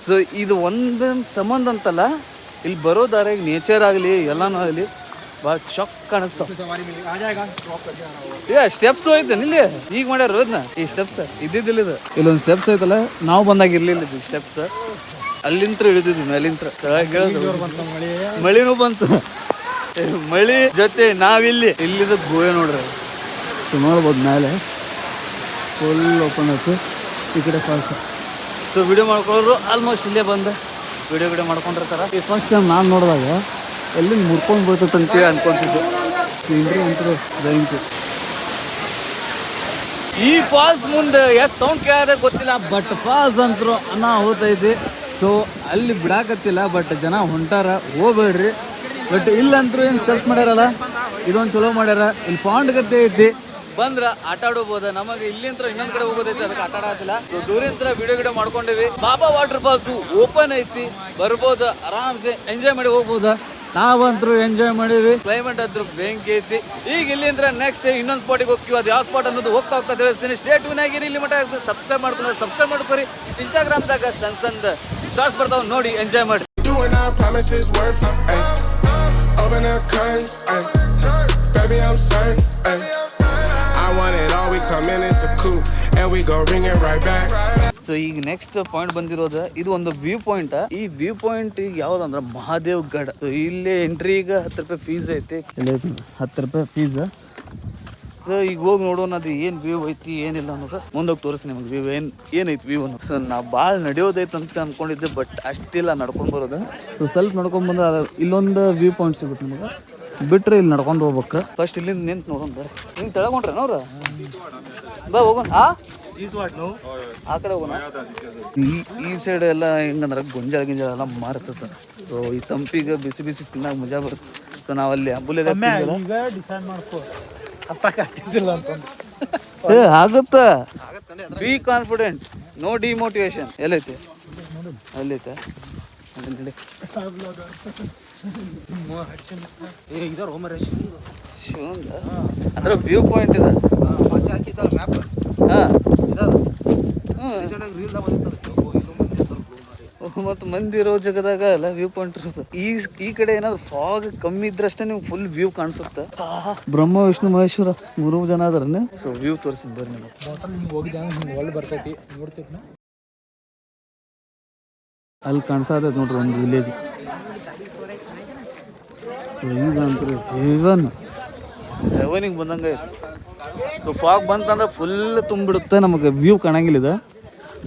ಸೊ ಇದು ಒಂದು ಸಂಬಂಧ ಅಂತಲ್ಲ, ಇಲ್ಲಿ ಬರೋ ದಾರಿಯಾಗ ನೇಚರ್ ಆಗಲಿ ಎಲ್ಲನೂ ಆಗಲಿ ಭಾಳ ಚೊಕ್ ಕಾಣಿಸ್ತಾವ. ಸ್ಟೆಪ್ಸ್ ಐತೆ ಇಲ್ಲಿ ಈಗ ಮಾಡ್ಯಾರ ಅದನ್ನ. ಈ ಸ್ಟೆಪ್ಸ್ ಇದ್ದಿದ್ದಿಲ್ಲ, ಇದು ಇಲ್ಲೊಂದು ಸ್ಟೆಪ್ಸ್ ಐತಲ್ಲ, ನಾವು ಬಂದಾಗ ಇರ್ಲಿಲ್ಲ ಇದು ಸ್ಟೆಪ್ಸ್. ಅಲ್ಲಿಂತ್ರ ಇಳಿದಿದ್ವಿ, ಮೇಲಿಂತ್ರ ಮಳಿನೂ ಬಂತು. ಮಳಿ ಜೊತೆ ನಾವಿಲ್ಲಿ ಇಲ್ಲಿದ ಗೋವೆ ನೋಡ್ರಿ. ಸೊ ನೋಡ್ಬೋದು ಮೇಲೆ ಫುಲ್ ಓಪನ್ ಆಯ್ತು, ಈ ಕಡೆ ಫಾಲ್ಸ್. ಸೊ ವಿಡಿಯೋ ಮಾಡ್ಕೊಳ್ಳೋರು ಆಲ್ಮೋಸ್ಟ್ ಇಲ್ಲೇ ಬಂದು ವಿಡಿಯೋ ಮಾಡ್ಕೊಂಡಿರ್ತಾರೆ. ಈ ಫಸ್ಟ್ ಟೈಮ್ ನಾನು ನೋಡಿದಾಗ ಎಲ್ಲಿ ಮುರ್ಕೊಂಡು ಬರ್ತೈತೆ ಅಂತೇಳಿ ಅನ್ಕೊಂತಿದ್ದೆ. ಈ ಫಾಲ್ಸ್ ಮುಂದೆ ಎಷ್ಟು ಸೌಂಡ್ ಕೇಳಿದ್ರೆ ಗೊತ್ತಿಲ್ಲ, ಬಟ್ ಫಾಲ್ಸ್ ಅಂತರೂ ಅನಾಹುತ ಐತಿ. ಸೊ ಅಲ್ಲಿ ಬಿಡಾಕತ್ತಿಲ್ಲ, ಬಟ್ ಜನ ಹೊಂಟಾರ, ಹೋಗ್ಬೇಡ್ರಿ. ಬಟ್ ಇಲ್ಲಂತರೂ ಏನು ಸೆಲ್ಫ್ ಮಾಡ್ಯಾರಲ್ಲ, ಇದೊಂದು ಚಲೋ ಮಾಡ್ಯಾರ. ಇಲ್ಲಿ ಪಾಂಡ್ ಗತ್ತೆ ಐತಿ, ಬಂದ್ರ ಆಟ ಆಡೋಬಹುದು. ನಮಗೆ ಇಲ್ಲಿಂತ್ರ ಇನ್ನೊಂದ್ ಕಡೆ ಹೋಗೋದೈತಿ, ಅದಕ್ಕೆ ಆಟ ಆಡತ್ತಿಲ್ಲ. ಸೊ ದೂರಿಂತ್ರ ವಿಡಿಯೋ ಮಾಡ್ಕೊಂಡಿವಿ. ಬಾಬಾ ವಾಟರ್ ಫಾಲ್ಸ್ ಓಪನ್ ಐತಿ, ಬರ್ಬೋದು, ಆರಾಮ್ಸೆ ಎಂಜಾಯ್ ಮಾಡಿ ಹೋಗ್ಬೋದು. ನಾವಂತರೂ ಎಂಜಾಯ್ ಮಾಡೀವಿ. ಕ್ಲೈಮೇಟ್ ಹತ್ರ ಬೆಂಕಿ ಐತಿ. ಈಗ ಇಲ್ಲಿಂದ್ರ ನೆಕ್ಸ್ಟ್ ಇನ್ನೊಂದು ಸ್ಪಾಟಿಗೆ ಹೋಗ್ತೀವಿ. ಅದು ಯಾವ ಸ್ಪಾಟ್ ಅನ್ನೋದು ಹೋಗ್ತಾ ತಿಳಿಸ್ತೀನಿ. ಸ್ಟೇ ಟ್ಯೂನ್ ಆಗಿರಿ. ಇಲ್ಲಿ ಮಟ್ಟ ಸಬ್ಸ್ಕ್ರೈಬ್ ಮಾಡ್ಕೊರಿ. ಇನ್ಸ್ಟಾಗ್ರಾಮ್ದಾಗ ಸಣ್ಣ ಶಾರ್ಟ್ಸ್ ಬರ್ತಾವ, ನೋಡಿ ಎಂಜಾಯ್ ಮಾಡಿ. Baby, I'm certain, ay. I want it all, we come in it's a coupe and we go ring it right back. So ಈಗ ನೆಕ್ಸ್ಟ್ ಪಾಯಿಂಟ್ ಬಂದಿರೋದು, ಇದು ಒಂದು ವ್ಯೂ ಪಾಯಿಂಟ್. ಈ ವ್ಯೂ ಪಾಯಿಂಟ್ ಯಾವ್ದಂದ್ರೆ ಮಹಾದೇವ್ ಗಢ. ಸೊ ಇಲ್ಲಿ entry ಈಗ 10 ರೂಪಾಯಿ fees ಐತಿ. 10 ರೂಪಾಯಿ ಫೀಸ್. ಸೊ ಈಗ ಹೋಗಿ ನೋಡೋಣ ಅದು ಏನು ವ್ಯೂ ಐತಿ ಏನಿಲ್ಲ ಅನ್ನೋದು ಮುಂದೋಗಿ ತೋರಿಸಿ ನಿಮಗೆ ವ್ಯೂ ಏನೈತಿ ವ್ಯೂ ಅನ್ನೋದು. ಸೊ ನಾವು ಭಾಳ ನಡೆಯೋದೈತೆ ಅಂತ ಅನ್ಕೊಂಡಿದ್ದೆ, ಬಟ್ ಅಷ್ಟಿಲ್ಲ ನಡ್ಕೊಂಡು ಬರೋದು. ಸೊ ಸ್ವಲ್ಪ ನಡ್ಕೊಂಡು ಬಂದ್ರೆ ಇಲ್ಲೊಂದು ವ್ಯೂ ಪಾಯಿಂಟ್ ಸಿಗುತ್ತೆ ನಿಮಗೆ, ಬಿಟ್ರೆ ಇಲ್ಲಿ ನಡ್ಕೊಂಡು ಹೋಗ್ಬೇಕು. ಫಸ್ಟ್ ಇಲ್ಲಿಂದ ನಿಂತು ನೋಡೋಣ ಬರ್ರಿ. ಹಿಂಗೆ ತೆಳಗೊಂಡ್ರೆ ಅವ್ರ ಬಾ ಹೋಗೋಣ. ಆ ಕಡೆ ಹೋಗೋಣ. ಈ ಸೈಡ್ ಎಲ್ಲ ಹೆಂಗಂದ್ರೆ ಗೊಂಜಾಳ ಎಲ್ಲ ಮಾರ್ತದ. ಸೊ ಈ ತಂಪಿಗೆ ಬಿಸಿ ಬಿಸಿ ತಿನ್ನಾಗ ಮಜಾ ಬರುತ್ತೆ. ಸೊ ನಾವಲ್ಲಿ ಅಂಬುಲಿ ಆಗುತ್ತ. Be confident, no demotivation. ಎಲ್ಲೈತೆ ಅಲ್ಲೈತೆ ಅಂದ್ರೆ ವ್ಯೂ ಪಾಯಿಂಟ್ ಇದೆ. ಮತ್ತು ಮಂದಿ ಇರೋ ಜಾಗದಾಗ ಎಲ್ಲ ವ್ಯೂ ಪಾಯಿಂಟ್ ಇರೋದು. ಈ ಕಡೆ ಏನಾದ್ರು ಫಾಗ್ ಕಮ್ಮಿ ಇದ್ರಷ್ಟೇ ನಿಮ್ಗೆ ಫುಲ್ ವ್ಯೂ ಕಾಣಿಸುತ್ತೆ. ಬ್ರಹ್ಮ ವಿಷ್ಣು ಮಹೇಶ್ವರ 3 ಜನ ಅದಾರನೆ. ಸೊ ವ್ಯೂ ತೋರಿಸಿ ಬರ್ರಿ ನಿಮಗೆ. ಬರ್ತೈತಿ ಅಲ್ಲಿ ಕಾಣಿಸತೈತೆ ನೋಡ್ರಿ ಒಂದು ವಿಲೇಜ್. ಈಗ ಅಂತೂ ಹೆವನಿಗೆ ಬಂದಂಗೆ ಐತೆ. ಸೊ ಫಾಗ್ ಬಂತಂದ್ರೆ ಫುಲ್ ತುಂಬಿಡುತ್ತೆ, ನಮಗೆ ವ್ಯೂ ಕಾಣಂಗಿಲ್ಲ ಇದೆ.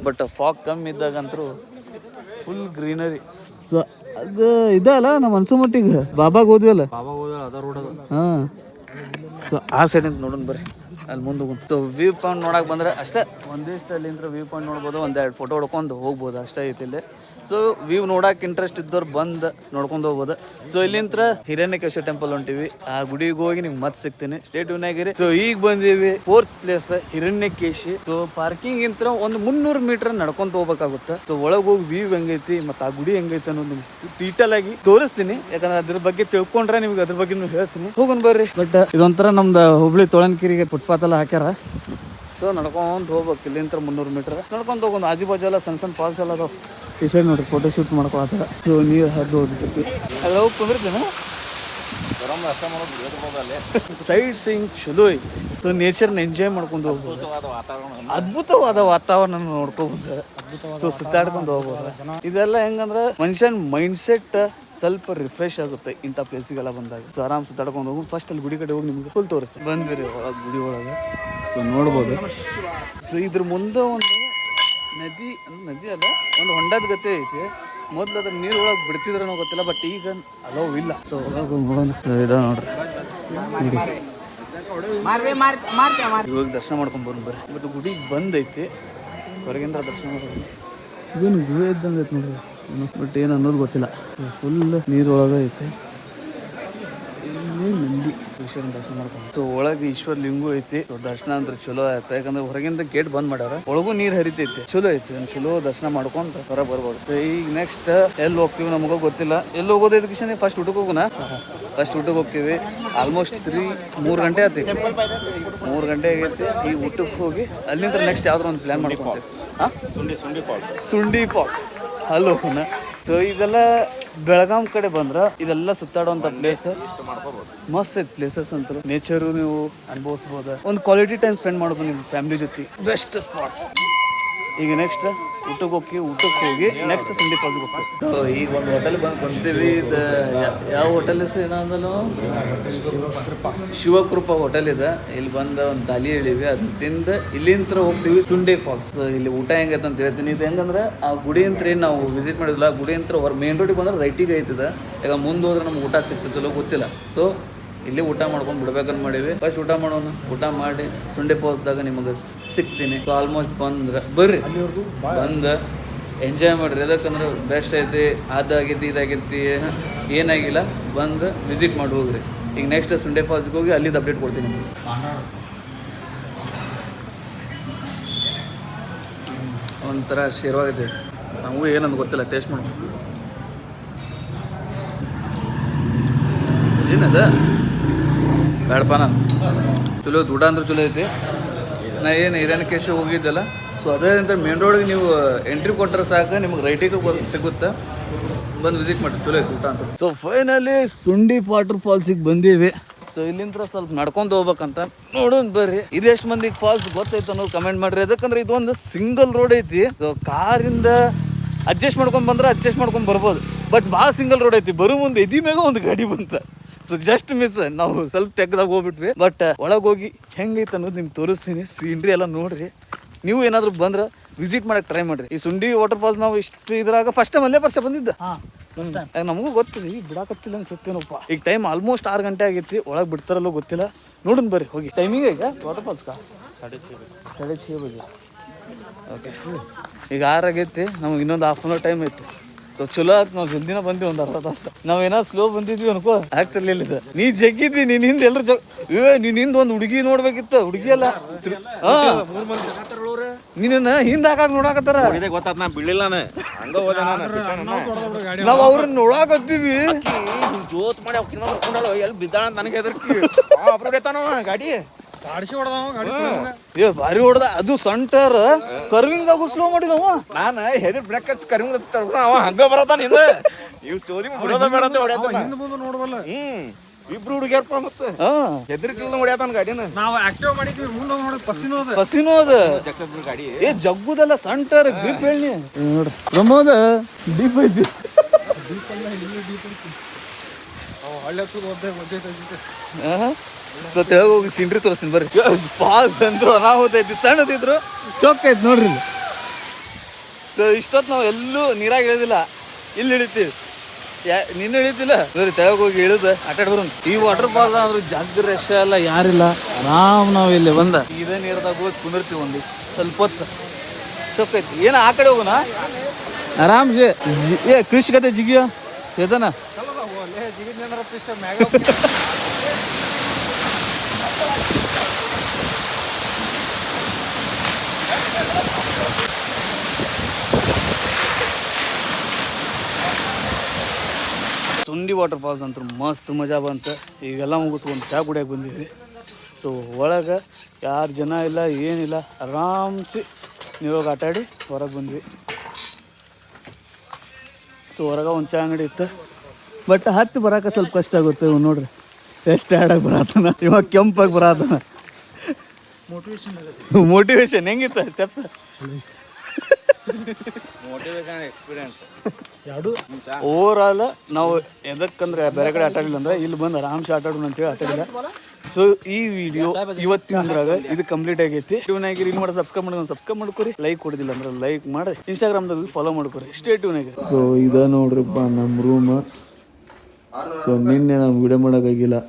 ಬಟ್ ಫಾಗ್ ಕಮ್ಮಿ ಇದ್ದಾಗಂತೂ ಫುಲ್ ಗ್ರೀನರಿ. ಸೊ ಅದು ಇದಲ್ಲ ನಮ್ಮ ಅನ್ಸೋ ಮಟ್ಟಿಗೆ ಬಾಬಾಗೆ ಹೋದ್ವಲ್ಲ. ಹಾಂ, ಸೊ ಆ ಸೈಡಿಂದ ನೋಡೋಣ ಬರ್ರಿ. ಅಲ್ಲಿ ಮುಂದೆ ಹೋಗೋಣ. ಸೊ ವ್ಯೂ ಪಾಯಿಂಟ್ ನೋಡಕ್ಕೆ ಬಂದರೆ ಅಷ್ಟೇ ಒಂದಿಷ್ಟು ಅಲ್ಲಿಂದ ವ್ಯೂ ಪಾಯಿಂಟ್ ನೋಡ್ಬೋದು, 1-2 ಫೋಟೋ ಹೊಡ್ಕೊಂಡು ಹೋಗ್ಬೋದು, ಅಷ್ಟೇ ಐತಿ ಇಲ್ಲಿ. ಸೊ ವ್ಯೂ ನೋಡಕ್ಕೆ ಇಂಟ್ರೆಸ್ಟ್ ಇದ್ದವ್ರು ಬಂದು ನೋಡ್ಕೊಂಡು ಹೋಗ್ಬೋದು. ಸೊ ಇಲ್ಲಿಂತ್ರ ಹಿರಣ್ಯಕೇಶ್ವರ ಟೆಂಪಲ್ ಹೊಂಟಿವಿ. ಆ ಗುಡಿಗೆ ಹೋಗಿ ನಿಮ್ಗೆ ಮತ್ತೆ ಸಿಗ್ತೀನಿ. ಸ್ಟೇ ಟ್ಯೂನ್ ಆಗಿರಿ. ಸೊ ಈಗ ಬಂದೀವಿ 4th place Hiranyakeshi. So parking ಇಂತ್ರ ಒಂದು 300 ಮೀಟರ್ ನಡ್ಕೊಂತ ಹೋಗ್ಬೇಕಾಗುತ್ತೆ. ಸೊ ಒಳಗೆ ಹೋಗಿ ವ್ಯೂ ಹೆಂಗೈತಿ ಮತ್ತು ಆ ಗುಡಿ ಹೆಂಗೈತಿ ಅನ್ನೋದು ನಿಮ್ಗೆ ಡೀಟೇಲ್ ಆಗಿ ತೋರಿಸ್ತೀನಿ. ಯಾಕಂದ್ರೆ ಅದ್ರ ಬಗ್ಗೆ ತಿಳ್ಕೊಂಡ್ರೆ ನಿಮ್ಗೆ ಅದ್ರ ಬಗ್ಗೆ ಹೇಳ್ತೀನಿ. ಹೋಗೋಣ ಬರ್ರಿ. ಬಟ್ ಇದೊಂಥರ ನಮ್ದು ಹುಬ್ಳಿ ತೊಳನ್ಕಿರಿಗೆ ಫುಟ್ಪಾತ್ ಎಲ್ಲ ಹಾಕ್ಯಾರ. ಸೊ ನಡ್ಕೊಂಡು ಹೋಗ್ಬೇಕು. ಇಲ್ಲಿಂತ್ರ 300 ಮೀಟರ್ ನಡ್ಕೊಂಡು ಹೋಗೋಣ. ಆಜು ಬಾಜು ಎಲ್ಲ ಸಣ್ಣ ಫಾಲ್ಸ್ ಎಲ್ಲ ಅದಾವ. ಈ ಸೈಡ್ ನೋಡ್ರಿ ಫೋಟೋ ಶೂಟ್ ಮಾಡ್ಕೊಳತ್ತಾರ. ಸೊ ನೀರು ಹರಿದು ಹೋಗ್ತೈತಿ. ಅಲ್ಲ ಹೋಗಿ ಕುಂದಿರ್ತೀನಿ. ಸೈಡ್ ಸೀಯಿಂಗ್ ಚಲೋ ಐತಿ. ಸೊ ನೇಚರ್ನ ಎಂಜಾಯ್ ಮಾಡ್ಕೊಂಡು ಹೋಗ್ಬೋದು. ಅದ್ಭುತವಾದ ವಾತಾವರಣ ನೋಡ್ಕೋಬಹುದು. ಸೊ ಸುತ್ತಾಡ್ಕೊಂಡು ಹೋಗ್ಬೋದು. ಇದೆಲ್ಲ ಹೆಂಗಂದ್ರೆ ಮನುಷ್ಯನ ಮೈಂಡ್ ಸೆಟ್ ಸ್ವಲ್ಪ ರಿಫ್ರೆಶ್ ಆಗುತ್ತೆ ಇಂಥ ಪ್ಲೇಸಿಗೆಲ್ಲ ಬಂದಾಗ. ಸೊ ಆರಾಮ್ ಸುತ್ತಾಡ್ಕೊಂಡು ಹೋಗಿ ಫಸ್ಟ್ ಅಲ್ಲಿ ಗುಡಿ ಕಡೆ ಹೋಗಿ ನಿಮ್ಗೆ ಫುಲ್ ತೋರಿಸ್ತೀನಿ. ಬಂದ್ರಿ ಒಳಗೆ ಗುಡಿ ಒಳಗೆ. ಸೊ ನೋಡ್ಬೋದು. ಸೊ ಇದ್ರ ಮುಂದೆ ಒಂದು ನದಿ ಅಲ್ಲ, ಒಂದು ಹೊಂಡದ ಗತೆ ಐತಿ. ಮೊದ್ಲು ಅದ್ರ ನೀರು ಒಳಗೆ ಬಿಡ್ತಿದ್ರೇನೋ ಗೊತ್ತಿಲ್ಲ, ಬಟ್ ಈಗ ಅಲೋವ್ ಇಲ್ಲ. ಸೊ ಒಳಗೆ ನೋಡೋಣ. ಇದ ನೋಡ್ರಿ, ಇವಾಗ ದರ್ಶನ ಮಾಡ್ಕೊಂಡು ಬರೋಣ ಬರ್ರಿ. ಮತ್ತು ಗುಡಿಗೆ ಬಂದೈತಿ, ಹೊರಗಿಂದ ದರ್ಶನ ಮಾಡೋದು. ಇದೇನು ಗುಹೆ ಇದ್ದಂಗೆ ಐತಿ ನೋಡ್ರಿ, ಬಟ್ ಏನು ಅನ್ನೋದು ಗೊತ್ತಿಲ್ಲ. ಫುಲ್ ನೀರೊಳಗೆ ಐತಿ. ನಂದಿ ಈಶ್ವರನ ದರ್ಶನ ಮಾಡ್ಕೊಂಡು. ಸೊ ಒಳಗೆ ಈಶ್ವರ ಲಿಂಗು ಐತಿ. ದರ್ಶನ ಅಂದ್ರೆ ಚಲೋ ಆಯ್ತು, ಯಾಕಂದ್ರೆ ಹೊರಗಿಂದ ಗೇಟ್ ಬಂದ್ ಮಾಡ್ಯಾರ, ಒಳಗೂ ನೀರ್ ಹರಿತೈತಿ, ಚಲೋ ಐತಿ. ಚಲೋ ದರ್ಶನ ಮಾಡ್ಕೊಂತ ಹೊರ ಬರ್ಬೋದು. ಈಗ ನೆಕ್ಸ್ಟ್ ಎಲ್ಲಿ ಹೋಗ್ತೀವಿ ನಮಗ ಗೊತ್ತಿಲ್ಲ. ಎಲ್ಲಿ ಹೋಗೋದೈತಿ ಕಿಶನ್? ಫಸ್ಟ್ ಊಟಕ್ಕೆ ಹೋಗೋಣ. ಫಸ್ಟ್ ಊಟಕ್ಕೆ ಹೋಗ್ತೀವಿ. ಆಲ್ಮೋಸ್ಟ್ 3 ಗಂಟೆ ಆತೈತಿ. 3 ಗಂಟೆ ಆಗೈತಿ. ಈ ಊಟಕ್ಕೆ ಹೋಗಿ ಅಲ್ಲಿಂದ ನೆಕ್ಸ್ಟ್ ಯಾವ್ದಾರ ಒಂದು ಪ್ಲಾನ್ ಮಾಡ್ಕೊಂತೀವಿ. ಸುಂಡಿ ಫಾಲ್ಸ್ ಅಲ್ಲಿ ಹೋಗೋಣ. ಸೊ ಇದೆಲ್ಲ ಬೆಳಗಾಂ ಕಡೆ ಬಂದ್ರ ಇದೆಲ್ಲ ಸುತ್ತಾಡುವಂತ ಪ್ಲೇಸ್ ಮಸ್ತ್ ಐತಿ. ಪ್ಲೇಸಸ್ ಅಂತ ನೇಚರು ನೀವು ಅನುಭವಿಸ್ಬೋದು. ಒಂದು ಕ್ವಾಲಿಟಿ ಟೈಮ್ ಸ್ಪೆಂಡ್ ಮಾಡ್ಬೋದು ನಿಮ್ಮ ಫ್ಯಾಮಿಲಿ ಜೊತೆ. Best spots. ಈಗ ನೆಕ್ಸ್ಟ್ ಊಟಕ್ಕೆ ಹೋಗಿ ನೆಕ್ಸ್ಟ್ ಸುಂಡಿ ಫಾಲ್ಸ್ಗೆ ಹೋಗ್ತೀವಿ. ಸೊ ಈಗ ಒಂದು ಹೋಟೆಲ್ ಬಂತೀವಿ. ಇದು ಯಾವ ಹೋಟೆಲ್ ಹೆಸರು ಏನಂದನು? ಶಿವಕೃಪಾ ಹೋಟೆಲ್ ಇದೆ. ಇಲ್ಲಿ ಬಂದ ಒಂದು ಥಾಲಿ ಹೇಳಿವಿ, ಅದನ್ನ ತಿಂದು ಇಲ್ಲಿಂದ ಹೋಗ್ತೀವಿ ಸುಂಡಿ ಫಾಲ್ಸ್. ಇಲ್ಲಿ ಊಟ ಹೆಂಗೈತೆ ಅಂತ ಹೇಳ್ತೀನಿ. ಇದು ಹೆಂಗಂದ್ರೆ ಆ ಗುಡಿ ಅಂತ ಏನು ನಾವು ವಿಸಿಟ್ ಮಾಡಿದ್ವಿ, ಆ ಗುಡಿ ಅಂತ ಹೊರ ಮೇನ್ ರೋಡಿಗೆ ಬಂದ್ರೆ ರೈಟಿಗೆ ಐತಿದೆ. ಈಗ ಮುಂದೆ ಹೋದ್ರೆ ನಮ್ಗೆ ಊಟ ಸಿಗ್ತಿತ್ತಲ್ಲೋ ಗೊತ್ತಿಲ್ಲ. ಸೊ ಇಲ್ಲಿ ಊಟ ಮಾಡ್ಕೊಂಡು ಬಿಡ್ಬೇಕಂತ ಮಾಡೀವಿ. ಫಸ್ಟ್ ಊಟ ಮಾಡೋಣ. ಊಟ ಮಾಡಿ ಸುಂಡಿ ಫಾಲ್ಸ್ದಾಗ ನಿಮಗೆ ಸಿಗ್ತೀನಿ. ಸೊ ಆಲ್ಮೋಸ್ಟ್ ಬರ್ರಿ ಬಂದು ಎಂಜಾಯ್ ಮಾಡಿರಿ. ಯಾಕಂದ್ರೆ ಬೆಸ್ಟ್ ಐತಿ. ಅದಾಗೈತಿ ಇದಾಗೈತಿ ಏನಾಗಿಲ್ಲ, ಬಂದು ವಿಸಿಟ್ ಮಾಡಿ ಹೋಗ್ರಿ. ಈಗ ನೆಕ್ಸ್ಟ್ ಸುಂಡಿ ಫಾಲ್ಸ್ಗೆ ಹೋಗಿ ಅಲ್ಲಿದ್ದು ಅಪ್ಡೇಟ್ ಕೊಡ್ತೀನಿ ನಿಮಗೆ. ಒಂಥರ ಶೇರ್ವಾಗೈತಿ. ನಮಗೂ ಏನಂತ ಗೊತ್ತಿಲ್ಲ, ಟೇಸ್ಟ್ ಮಾಡ್ಬೇಕು. ಏನದ ಬೇಡಪ್ಪ, ನಾನು ಚಲೋ ಊಟ ಅಂದ್ರೆ ಚಲೋ ಐತಿ. ನಾ ಏನು ಹಿರಣ್ಯಕೇಶಿ ಹೋಗಿದ್ದಲ್ಲ, ಸೊ ಅದೇ ಅಂತ ಮೇನ್ ರೋಡ್ಗೆ ನೀವು ಎಂಟ್ರಿ ಕೊಟ್ಟರೆ ಸಾಕು, ನಿಮ್ಗೆ ರೈಟಿಗೆ ಸಿಗುತ್ತೆ. ಬಂದು ವಿಸಿಟ್ ಮಾಡಿ, ಚಲೋ ಐತಿ ಊಟ ಅಂತ. ಸೊ ಫೈನಲಿ ಸುಂಡಿ ವಾಟರ್ ಫಾಲ್ಸಿಗೆ ಬಂದೀವಿ. ಸೊ ಇಲ್ಲಿಂದ ಸ್ವಲ್ಪ ನಡ್ಕೊಂಡು ಹೋಗ್ಬೇಕಂತ ನೋಡೋಣ ಬರ್ರಿ. ಇದೆಷ್ಟು ಮಂದಿಗೆ ಫಾಲ್ಸ್ ಗೊತ್ತೈತೆ ಅನ್ನೋದು ಕಮೆಂಟ್ ಮಾಡ್ರಿ. ಯಾಕಂದ್ರೆ ಇದೊಂದು ಸಿಂಗಲ್ ರೋಡ್ ಐತಿ. ಕಾರಿಂದ ಅಡ್ಜಸ್ಟ್ ಮಾಡ್ಕೊಂಡು ಬಂದ್ರೆ ಅಡ್ಜಸ್ಟ್ ಮಾಡ್ಕೊಂಡು ಬರ್ಬೋದು. ಬಟ್ ಭಾಳ ಸಿಂಗಲ್ ರೋಡ್ ಐತಿ. ಬರೋ ಮುಂದೆ ಎದಿ ಮ್ಯಾಗ ಒಂದು ಗಾಡಿ ಬಂತ. ಸೊ ಜಸ್ಟ್ ಮಿಸ್, ನಾವು ಸ್ವಲ್ಪ ತೆಗ್ದಾಗ ಹೋಗ್ಬಿಟ್ವಿ. ಬಟ್ ಒಳಗೆ ಹೋಗಿ ಹೆಂಗೈತೆ ಅನ್ನೋದು ನಿಮ್ಗೆ ತೋರಿಸ್ತೀನಿ. ಸೀನ್ರಿ ಎಲ್ಲ ನೋಡ್ರಿ. ನೀವು ಏನಾದರೂ ಬಂದ್ರೆ ವಿಸಿಟ್ ಮಾಡಕ್ಕೆ ಟ್ರೈ ಮಾಡಿರಿ. ಈ ಸುಂಡಿ ವಾಟರ್ ಫಾಲ್ಸ್ ನಾವು ಇಷ್ಟು ಇದ್ರಾಗ ಫಸ್ಟ್ ಟೈಮ್ ಅಲ್ಲೇ ವರ್ಷ ಬಂದಿದ್ದ. ನಮಗೂ ಗೊತ್ತಿದೆ, ಈಗ ಬಿಡಾಕತ್ತಿಲ್ಲ ಅನ್ಸುತ್ತೇನಪ್ಪ. ಈಗ ಟೈಮ್ ಆಲ್ಮೋಸ್ಟ್ 6 ಗಂಟೆ ಆಗೈತಿ. ಒಳಗೆ ಬಿಡ್ತಾರಲ್ಲೋ ಗೊತ್ತಿಲ್ಲ, ನೋಡೋಣ ಬರ್ರಿ ಹೋಗಿ. ಟೈಮಿಂಗ್ ಈಗ ವಾಟರ್ ಫಾಲ್ಸ್ಗೆ 6:30 ಬಜೆ. ಓಕೆ, ಈಗ 6 ಆಗೈತಿ. ನಮಗೆ ಇನ್ನೊಂದು ಹಾಫ್ ಆನ್ ಅವರ್ ಟೈಮ್ ಐತಿ. ಸೊ ಚಲೋ ಆಯ್ತು, ನಾವು ಜಲ್ದಿನ ಬಂದ್ವಿ. ಒಂದು ಅರ್ಧ ತಾಸು. ನಾವೇನಾದ್ರು ಸ್ಲೋ ಬಂದಿದ್ವಿ ಅನ್ಕೋ, ಆಗ್ತಿರ್ಲಿಲ್ಲ ಇದು. ನೀ ಜಗ್ಗಿದ್ದಿ, ನೀನ್ ಹಿಂದೆ ಎಲ್ಲರೂ ನೀನ್ ಹಿಂದೆ ಒಂದು ಹುಡುಗಿ ನೋಡ್ಬೇಕಿತ್ತು. ಹುಡುಗಿ ಅಲ್ಲ, ನಿನ್ನ ಹಿಂದೆ ಹಾಕಾಕ್ ನೋಡಾಕತ್ತಾರ. ಗೊತ್ತಾತ್, ನಾ ಬಿಡ್ಲಿಲ್ಲ. ನಾವ್ ಅವ್ರನ್ನ ನೋಡಾಕತ್ತೀವಿ. ಜೋತ್ ಮಾಡಿ ಎಲ್ಲಿ ಬಿದ್ದಾಳ ಅಂತ ನನಗೆ ಹೆದರ್ಕಿ. ಗಾಡಿ ಭಾರಿ ಹೊಡ್ದ. ಅದು ಸಂಟರ್ ಕರ್ವಿಂಗ್ ಸ್ಲೋ ಮಾಡಿ ನಾವು. ನಾನು ಹೆದರ್ ಬ್ರೇಕ್ ಅವ ಹಂಗ ಬರತಾನ. ನೀವು ಚೋರಿ ಬಿಡೋದ ಬೇಡ ಅಂತ ಹೊಡ್ಯಾತ. ನೋಡವಲ್ಲ ಇಬ್ರು ಹುಡುಗಿಯರ್ಪ ಮತ್ತೆ ಹೆದರ್ಕಿಲ್ಲ ಹೊಡ್ಯಾತಾನ ಗಾಡಿನ. ನಾವು ಆಕ್ಟಿವ್ ಮಾಡಿದ್ವಿ, ಮುಂದೆ ನೋಡಿ ಪಸಿನೋ ಅದ ಗಾಡಿ. ಏ ಜಗ್ಗುದಲ್ಲ, ಸಂಟರ್ ಗ್ರಿಪ್ ಹೇಳಿ ನೋಡ್ರಿ. ಪ್ರಮೋದ ಡೀಪ್ ಐತಿ. ಸೊ ತೆಳಗ ಹೋಗಿ ಸೀನ್ರಿ ತೋರಿಸ್ತೀನಿ ಬರ್ರಿ. ಫಾಲ್ಸ್ ಅಂದ್ರು ಅನಾಹುತ ಐತಿ, ಸಣ್ಣದಿದ್ರು ಚೊಕ್ಕ ಐತಿ ನೋಡ್ರಿ. ಸೊ ಇಷ್ಟೊತ್ತು ನಾವು ಎಲ್ಲೂ ನೀರಾಗ ಇಳಿದಿಲ್ಲ, ಇಲ್ಲಿ ಇಳಿತೀವಿ. ನಿನ್ನ ಇಳಿತಿಲ್ಲ ಬರ್ರಿ, ತೆಳಗ ಹೋಗಿ ಇಳಿದು ಆಟಾಡ್ ಬರೋಣ. ಈ ವಾಟರ್ ಫಾಲ್ಸ್ ಅಂದ್ರೆ ಜಾಗ ರಶ್ ಎಲ್ಲ ಯಾರಿಲ್ಲ, ಆರಾಮ್ ನಾವು ಇಲ್ಲಿ ಬಂದ ಇದೇ ನೀರ್ದಾಗ ಹೋಗಿ ಕುಂದಿರ್ತೀವಿ ಒಂದು ಸ್ವಲ್ಪ ಹೊತ್ತು. ಚೊಕ್ಕ ಐತಿ. ಏನ ಆ ಕಡೆ ಹೋಗೋಣ ಆರಾಮ್ ಜಿ. ಏ ಕೃಷಿ ಕತೆ ಜಿಗಿಯ ಏದನ ಸುಂಡಿ ವಾಟರ್ ಫಾಲ್ಸ್ ಅಂತ ಮಸ್ತ್ ಮಜಾ ಬಂತು. ಈಗೆಲ್ಲ ಮುಗಿಸ್ಕೊಂಡು ಚಾ ಕುಡಿಯೋಕೆ ಬಂದಿದ್ವಿ. ಸೊ ಒಳಗೆ ಯಾರು ಜನ ಇಲ್ಲ, ಏನಿಲ್ಲ, ಆರಾಮ್ಸಿ ನೀರೊಳಗೆ ಆಟಾಡಿ ಹೊರಗೆ ಬಂದ್ವಿ. ಸೊ ಹೊರಗೆ ಒಂದು ಚಾ ಅಂಗಡಿ ಇತ್ತು. ಬಟ್ ಹತ್ತಿ ಬರೋಕೆ ಸ್ವಲ್ಪ ಕಷ್ಟ ಆಗುತ್ತೆ. ಇವ್ ನೋಡ್ರಿ ಎಷ್ಟು ಆಡಕ್ಕೆ ಬರತ್ತಾನ, ಇವಾಗ ಕೆಂಪಾಗಿ ಬರತ್ತಾನ. ಮೋಟಿವೇಶನ್ ಹೆಂಗಿತ್ತು steps? Motivation experience over all ನಾವು ಎದಕ್ಕಂದ್ರೆ ಬೇರೆ ಕಡೆ ಆಟಾಡಿಲ್ಲ ಅಂದ್ರೆ ಇಲ್ಲಿ ಬಂದು ಆರಾಮ್ಸೆ ಆಟಾಡೋಣ ಅಂತೇಳಿ ಆಟಾಡಿಲ್ಲ. ಸೊ ಈ ವಿಡಿಯೋ ಇವತ್ತಿನದ್ರಾಗ ಇದು ಕಂಪ್ಲೀಟ್ ಆಗೈತಿ. ಟ್ಯೂನ್ ಆಗಿರಿ, ಇಲ್ಲಿ ಮಾಡಿ ಸಬ್ಸ್ಕ್ರೈಬ್ ಮಾಡ್ಕೊರಿ. ಲೈಕ್ ಕೊಡಿದಿಲ್ಲ ಅಂದ್ರೆ ಲೈಕ್ ಮಾಡಿ, ಇನ್ಸ್ಟಾಗ್ರಾಮ್ದಾಗ ಫಾಲೋ ಮಾಡ್ಕೊರಿ. ಸ್ಟೇ ಟ್ಯೂನ್ ಆಗಿರಿ. ಸೊ ಇದ ನೋಡ್ರಿಪ್ಪ ನಮ್ಮ ರೂಮ್. ಸೊ ನಿನ್ನೆ ನಾವು ವಿಡಿಯೋ ಮಾಡೋಕ್ಕಾಗಿಲ್ಲ.